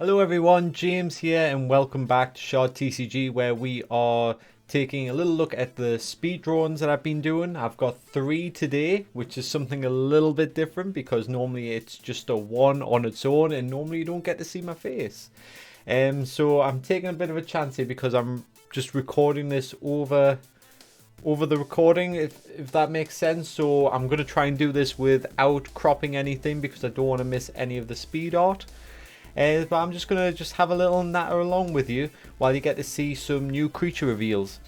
Hello everyone, James here and welcome back to Shard TCG, where we are taking a little look at the speed drawings that I've been doing. I've got 3 today, which is something a little bit different because normally it's just a 1 on its own and normally you don't get to see my face. So I'm taking a bit of a chance here because I'm just recording this over the recording, if that makes sense. So I'm going to try and do this without cropping anything because I don't want to miss any of the speed art. But I'm just going to have a little natter along with you while you get to see some new creature reveals.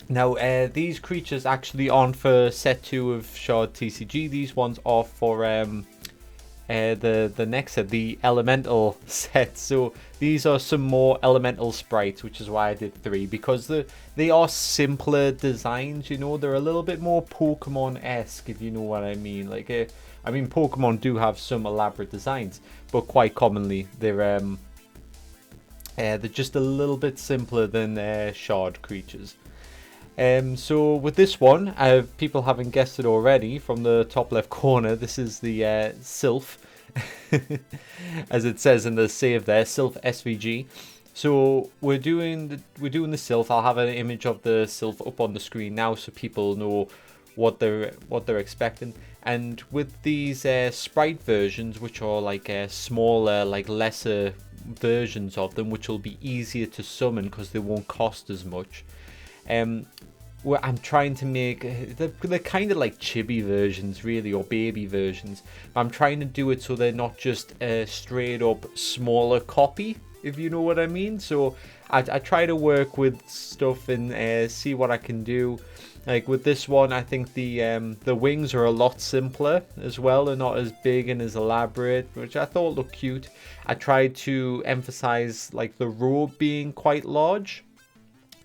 Now, these creatures actually aren't for set 2 of Shard TCG. These ones are for the next set, the Elemental set. So these are some more Elemental sprites, which is why I did 3. Because they are simpler designs, you know. They're a little bit more Pokemon-esque, if you know what I mean. I mean, Pokemon do have some elaborate designs, but quite commonly they're just a little bit simpler than Shard creatures. So with this one, people haven't guessed it already from the top left corner, this is the Sylph, as it says in the save there, Sylph SVG. So we're doing the Sylph. I'll have an image of the Sylph up on the screen now, so people know what they're expecting. And with these sprite versions, which are like smaller, like lesser versions of them, which will be easier to summon because they won't cost as much. Where I'm trying to make, they're kind of like chibi versions really, or baby versions. But I'm trying to do it so they're not just a straight up smaller copy, if you know what I mean. So I try to work with stuff and see what I can do. Like with this one, I think the wings are a lot simpler as well. They're not as big and as elaborate, which I thought looked cute. I tried to emphasize like the robe being quite large,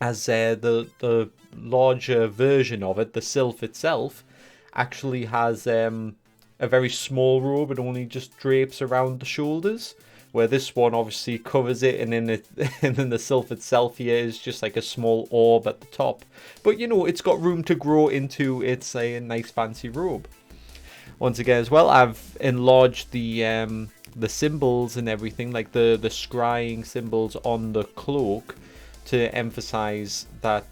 as the larger version of it, the Sylph itself, actually has a very small robe. It only just drapes around the shoulders, where this one obviously covers it, and then the Sylph itself here is just like a small orb at the top. But you know, it's got room to grow into its a nice fancy robe. Once again as well, I've enlarged the symbols and everything, like the scrying symbols on the cloak, to emphasize that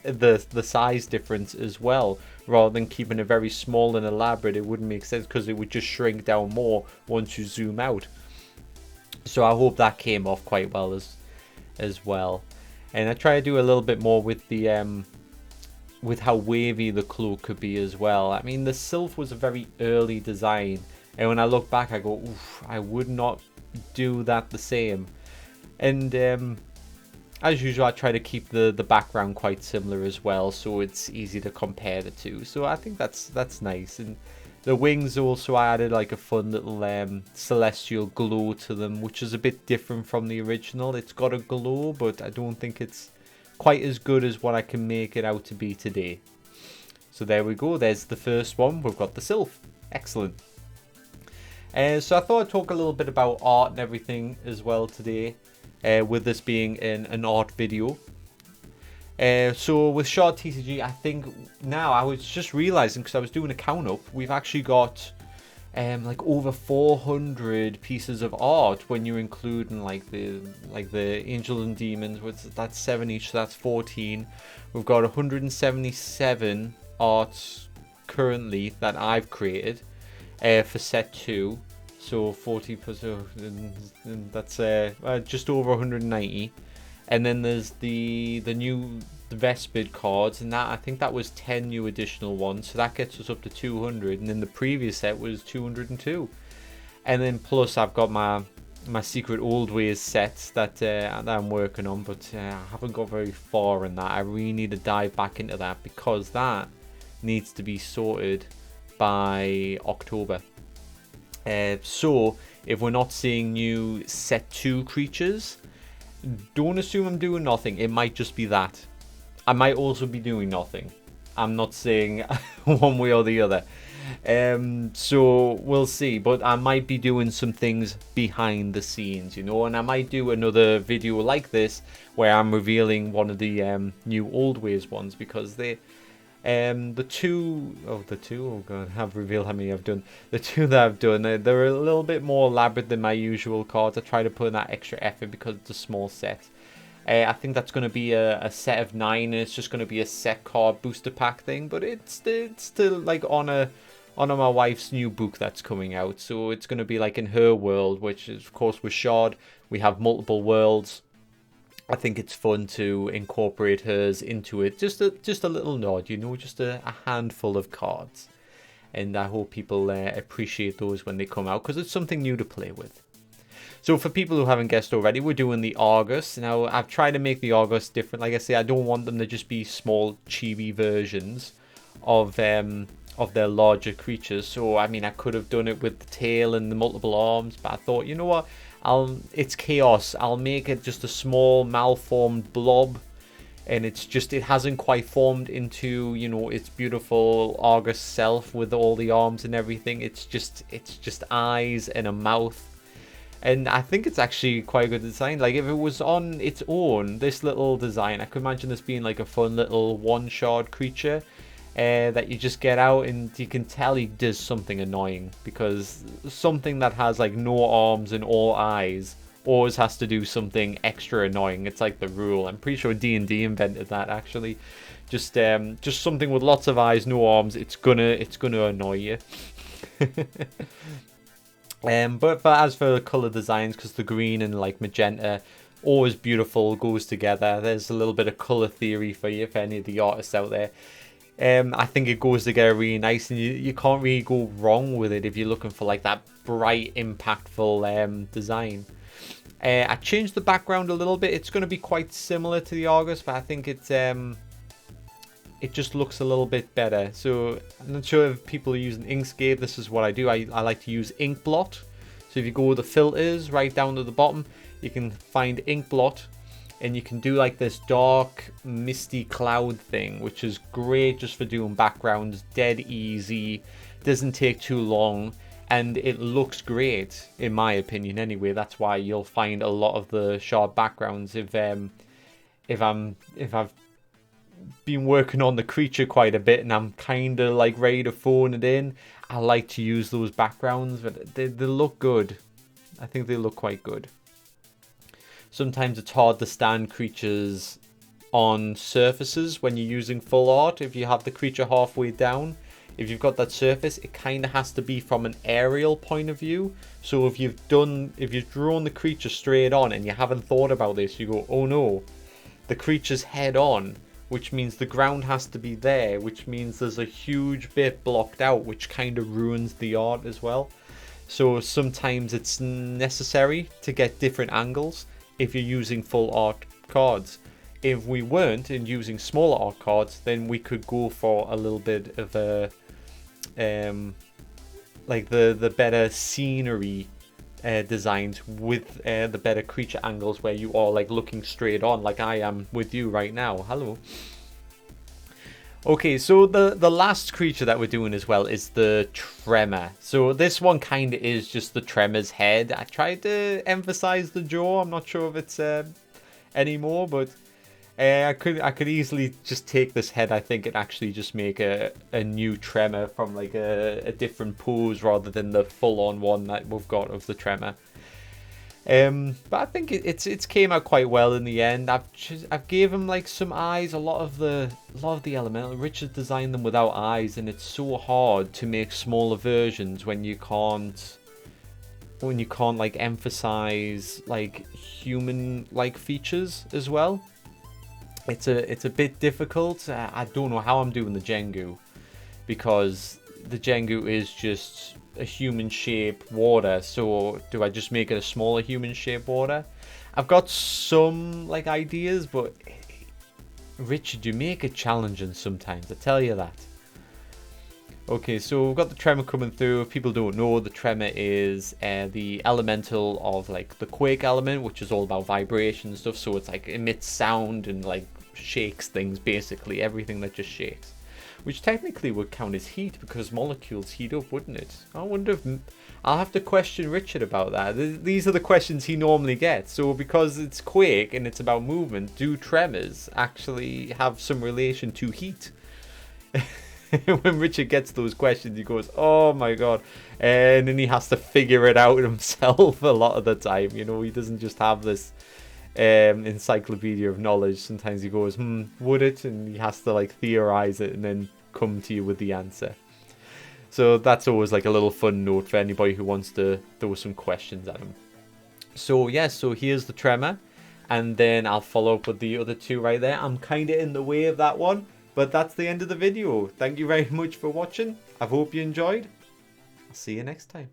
the size difference as well, rather than keeping it very small and elaborate. It wouldn't make sense because it would just shrink down more once you zoom out. So I hope that came off quite well as well. And I try to do a little bit more with the with how wavy the cloak could be as well. I mean, the Sylph was a very early design, and when I look back I go, oof, I would not do that the same. And as usual, I try to keep the background quite similar as well, so it's easy to compare the two. So I think that's nice. And the wings also, I added like a fun little celestial glow to them, which is a bit different from the original. It's got a glow, but I don't think it's quite as good as what I can make it out to be today. So there we go. There's the first one. We've got the Sylph. Excellent. So I thought I'd talk a little bit about art and everything as well today. With this being an art video. So with Shard TCG, I think now I was just realizing, because I was doing a count up, we've actually got like over 400 pieces of art when you're including like the Angels and Demons, that's 7 each, so that's 14. We've got 177 arts currently that I've created for set 2. So 40 plus, that's just over 190. And then there's the new Vespid cards, and that, I think that was 10 new additional ones, so that gets us up to 200. And then the previous set was 202. And then plus I've got my secret old ways sets that I'm working on, but I haven't got very far in that. I really need to dive back into that because that needs to be sorted by October. So if we're not seeing new set 2 creatures, don't assume I'm doing nothing. It might just be that. I might also be doing nothing. I'm not saying one way or the other. So we'll see. But I might be doing some things behind the scenes, you know. And I might do another video like this where I'm revealing one of the new old ways ones, because Oh god, I've revealed how many I've done. The two that I've done, they're a little bit more elaborate than my usual cards. I try to put in that extra effort because it's a small set. I think that's going to be a set of 9, and it's just going to be a set card booster pack thing. But it's still like on my wife's new book that's coming out. So it's going to be like in her world, which is, of course, with Shard, we have multiple worlds. I think it's fun to incorporate hers into it. Just a little nod, you know, just a handful of cards. And I hope people appreciate those when they come out, because it's something new to play with. So for people who haven't guessed already, we're doing the Argus. Now, I've tried to make the Argus different. Like I say, I don't want them to just be small, chibi versions of their larger creatures. So, I mean, I could have done it with the tail and the multiple arms, but I thought, you know what? It's chaos. I'll make it just a small, malformed blob. And it hasn't quite formed into, you know, its beautiful Argus self with all the arms and everything. It's just eyes and a mouth. And I think it's actually quite a good design. Like, if it was on its own, this little design, I could imagine this being like a fun little one-shard creature that you just get out and you can tell he does something annoying. Because something that has, like, no arms and all eyes always has to do something extra annoying. It's like the rule. I'm pretty sure D&D invented that, actually. Just something with lots of eyes, no arms, it's gonna annoy you. But as for the color designs, because the green and like magenta, always beautiful, goes together. There's a little bit of color theory for you, for any of the artists out there. I think it goes together really nice, and you can't really go wrong with it if you're looking for like that bright, impactful design. I changed the background a little bit. It's going to be quite similar to the Argus, but I think it just looks a little bit better. So I'm not sure if people are using Inkscape. This is what I do. I like to use Inkblot. So if you go with the filters right down to the bottom, you can find Inkblot, and you can do like this dark, misty cloud thing, which is great just for doing backgrounds. Dead easy, doesn't take too long, and it looks great in my opinion. Anyway, that's why you'll find a lot of the Shard backgrounds. If I've been working on the creature quite a bit and I'm kind of like ready to phone it in, I like to use those backgrounds, but they look good. I think they look quite good. Sometimes it's hard to stand creatures on surfaces when you're using full art. If you have the creature halfway down, if you've got that surface, it kind of has to be from an aerial point of view. So if you've drawn the creature straight on and you haven't thought about this, you go, oh no, the creature's head on, which means the ground has to be there, which means there's a huge bit blocked out, which kind of ruins the art as well. So sometimes it's necessary to get different angles if you're using full art cards. If we weren't and using smaller art cards, then we could go for a little bit of a like the better scenery designs with the better creature angles, where you are like looking straight on, like I am with you right now. Hello. Okay, so the last creature that we're doing as well is the Tremor. So this one kind of is just the Tremor's head. I tried to emphasize the jaw. I'm not sure if it's anymore, but I could easily just take this head, I think, and actually just make a new Tremor from like a different pose rather than the full-on one that we've got of the Tremor. But I think it's came out quite well in the end. I've gave him like some eyes. A lot of the elemental, Richard designed them without eyes, and it's so hard to make smaller versions when you can't like emphasize like human like features as well. It's a bit difficult. I don't know how I'm doing the Jengu, because the Jengu is just a human shape water. So do I just make it a smaller human shape water? I've got some like ideas, but Richard, you make it challenging sometimes, I tell you that. Okay, so we've got the Tremor coming through. If people don't know, the Tremor is the elemental of like the Quake element, which is all about vibration and stuff. So it's like emits sound and like shakes things, basically everything that just shakes. Which technically would count as heat, because molecules heat up, wouldn't it? I wonder if... I'll have to question Richard about that. These are the questions he normally gets. So because it's Quake and it's about movement, do tremors actually have some relation to heat? when Richard gets those questions, he goes, "Oh my god," and then he has to figure it out himself a lot of the time. You know, he doesn't just have this encyclopedia of knowledge. Sometimes he goes, would it? And he has to like theorize it and then come to you with the answer. So that's always like a little fun note for anybody who wants to throw some questions at him. So yeah, so here's the Tremor, and then I'll follow up with the other two right there. I'm kind of in the way of that one, but that's the end of the video. Thank you very much for watching. I hope you enjoyed. I'll see you next time.